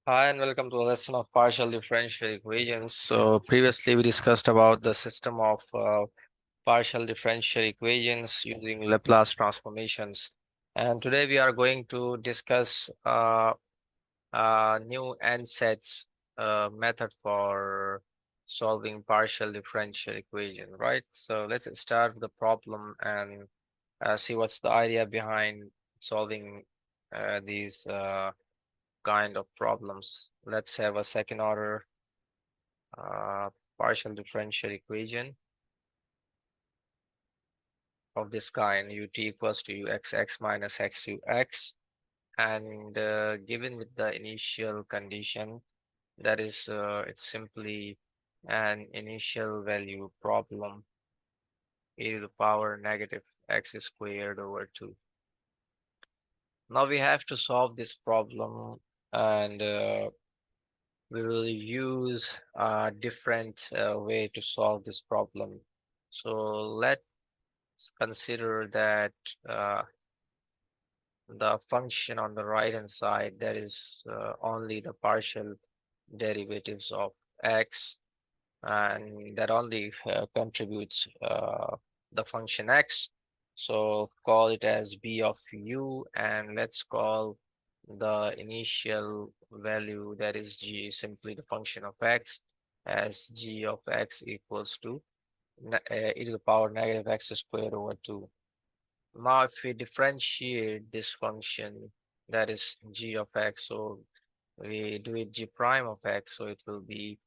Hi and welcome to a lesson of partial differential equations. So previously we discussed about the system of partial differential equations using Laplace transformations. And today we are going to discuss new ANSATZ method for solving partial differential equation, right? So let's start with the problem and see what's the idea behind solving these kind of problems. Let's have a second order uh, partial differential equation of this kind, ut equals to uxx minus xux, and given with the initial condition, that is, it's simply an initial value problem, e to the power negative x squared over 2. Now we have to solve this problem, and we will use a different way to solve this problem. So let's consider that uh, the function on the right hand side, that is only the partial derivatives of x, and that only contributes the function x. So call it as b of u, and let's call the initial value, that is g, simply the function of x, as g of x equals to e to the power negative x squared over 2. Now if we differentiate this function, that is g of x, so we do it g prime of x, so it will be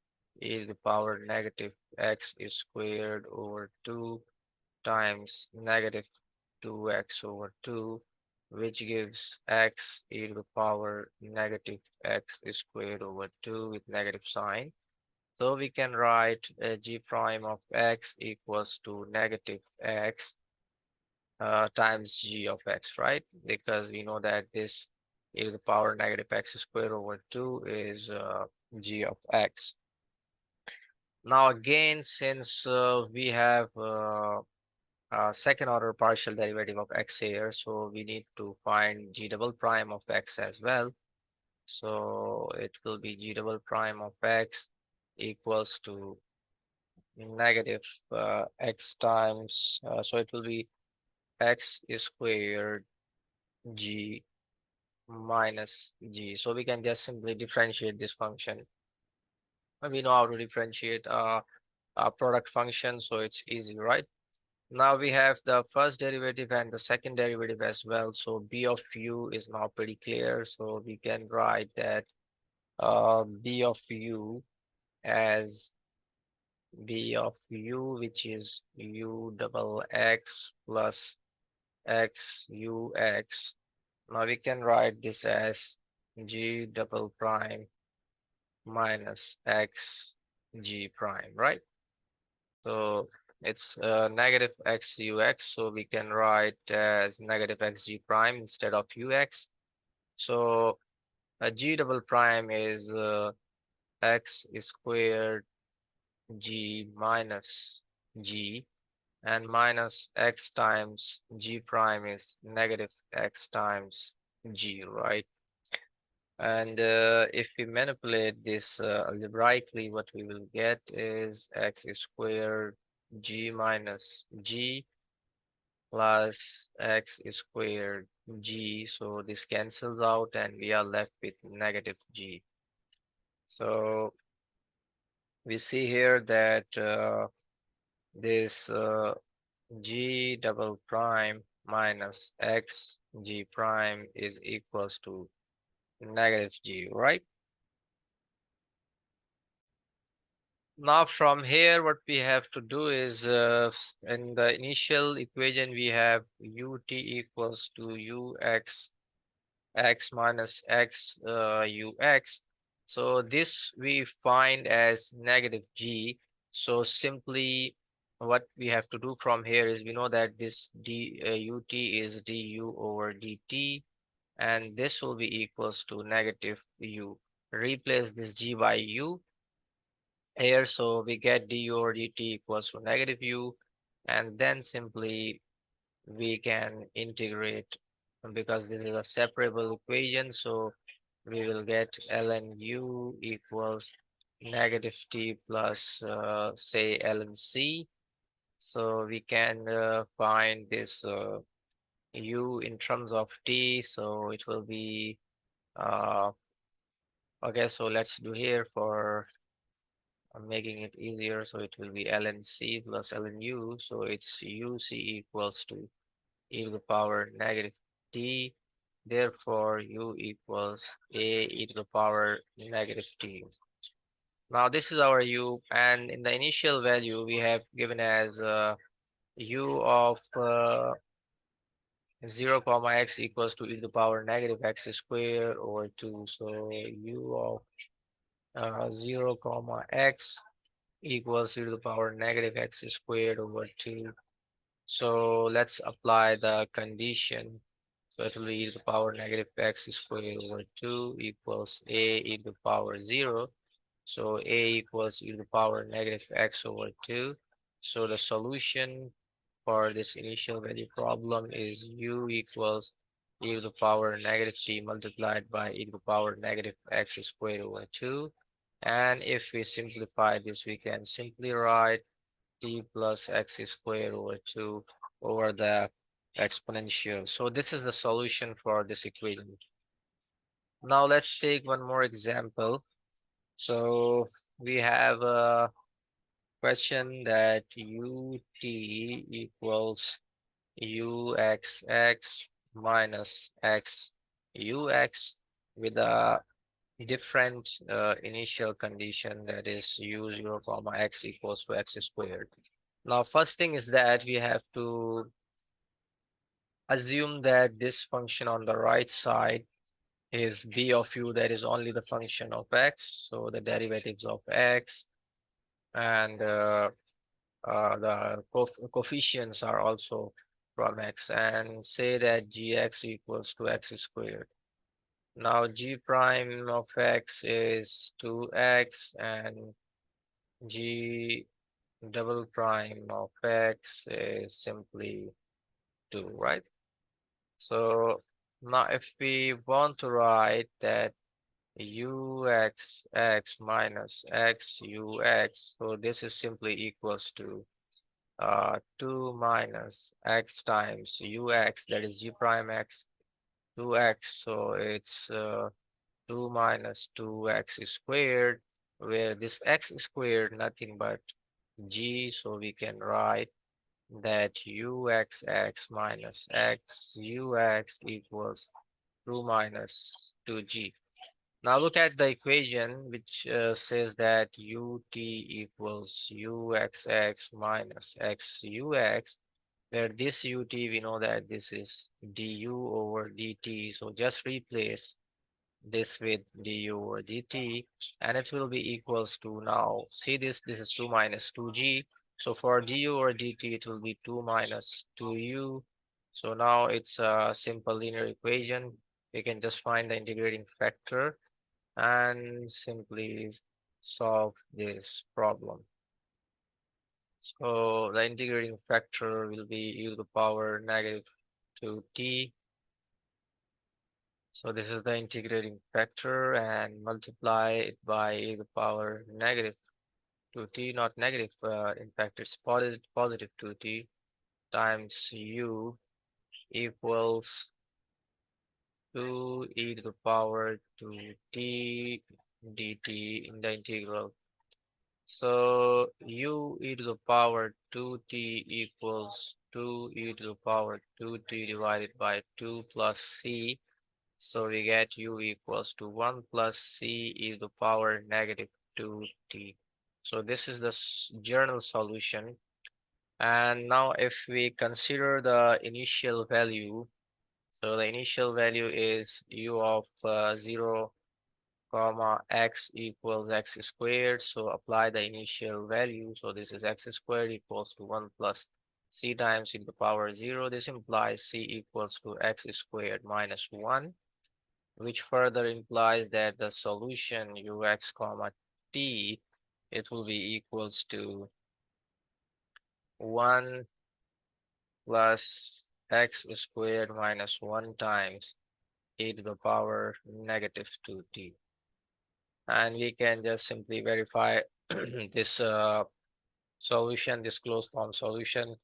e to the power negative x squared over 2 times negative 2x over 2, which gives x e to the power negative x squared over 2 with negative sign. So we can write g prime of x equals to negative x times g of x, right? Because we know that this e to the power negative x squared over 2 is g of x. Now again, since we have second order partial derivative of x here, so we need to find g double prime of x as well. So it will be g double prime of x equals to negative x times, so it will be x squared g minus g. So we can just simply differentiate this function. And we know how to differentiate a product function, so it's easy, right? Now we have the first derivative and the second derivative as well. So b of u is now pretty clear. So we can write that b of u as b of u, which is u double x plus x ux. Now we can write this as g double prime minus x g prime, right? So it's negative x ux, so we can write as negative x g prime instead of ux. So g double prime is x squared g minus g, and minus x times g prime is negative x times g, right? And if we manipulate this algebraically, what we will get is x squared g minus g plus x squared g. So this cancels out and we are left with negative g. So we see here that this g double prime minus x g prime is equals to negative g, right? Now from here, what we have to do is in the initial equation, we have ut equals to ux x minus x ux. So this we find as negative g. So simply what we have to do from here is we know that this ut is du over dt, and this will be equals to negative u. Replace this g by u here, so we get du over dt equals to negative u, and then simply we can integrate, because this is a separable equation, so we will get ln u equals negative t plus say ln c. So we can find this u in terms of t, so it will be uh, okay, so let's do here for making it easier. So it will be ln c plus ln u, so it's uc equals to e to the power negative t. Therefore, u equals a e to the power negative t. Now this is our u, and in the initial value we have given as u of 0 comma x equals to e to the power negative x squared over 2. So u of 0 comma x equals e to the power negative x squared over 2. So let's apply the condition. So it will be e to the power negative x squared over 2 equals a e to the power 0. So a equals e to the power negative x over 2. So the solution for this initial value problem is u equals e to the power negative t multiplied by e to the power negative x squared over 2. And if we simplify this, we can simply write t plus x squared over 2 over the exponential. So this is the solution for this equation. Now let's take one more example. So we have a question that ut equals uxx minus x ux with a different initial condition, that is u0 comma x equals to x squared. Now first thing is that we have to assume that this function on the right side is b of u, that is only the function of x, so the derivatives of x and the coefficients are also from x, and say that gx equals to x squared. Now g prime of x is 2x and g double prime of x is simply 2, right? So now if we want to write that uxx minus xux, so this is simply equals to 2 minus x times ux, that is g prime x, 2x, so it's 2 minus 2x squared, where this x squared nothing but g, so we can write that uxx minus xux equals 2 minus 2g. Now look at the equation which says that ut equals uxx minus xux, where this ut we know that this is du over dt. So just replace this with du over dt and it will be equals to, now see this is 2 minus 2g. So for du over dt it will be 2 minus 2u. So now it's a simple linear equation. We can just find the integrating factor and simply solve this problem. So the integrating factor will be e to the power negative 2t. So this is the integrating factor, and multiply it by e to the power negative 2t, not negative, in fact it's positive 2t times u equals 2 e to the power 2t dt in the integral. So u e to the power 2t equals 2 e to the power 2t divided by 2 plus c. So we get u equals to 1 plus c e to the power negative 2t. So this is the general solution. And now if we consider the initial value, so the initial value is u of 0 comma x equals x squared. So apply the initial value. So this is x squared equals to 1 plus c times e to the power 0. This implies c equals to x squared minus 1, which further implies that the solution ux comma t, it will be equals to 1 plus x squared minus 1 times e to the power negative 2t. And we can just simply verify this solution, this closed form solution,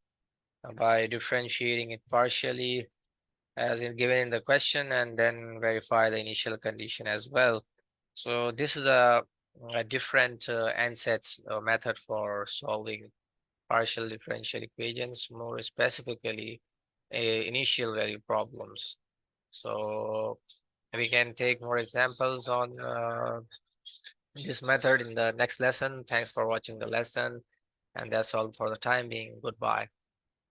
by differentiating it partially as in given in the question, and then verify the initial condition as well. So this is a different ANSATZ method for solving partial differential equations, more specifically initial value problems. So we can take more examples on this method in the next lesson. Thanks for watching the lesson, and that's all for the time being. Goodbye.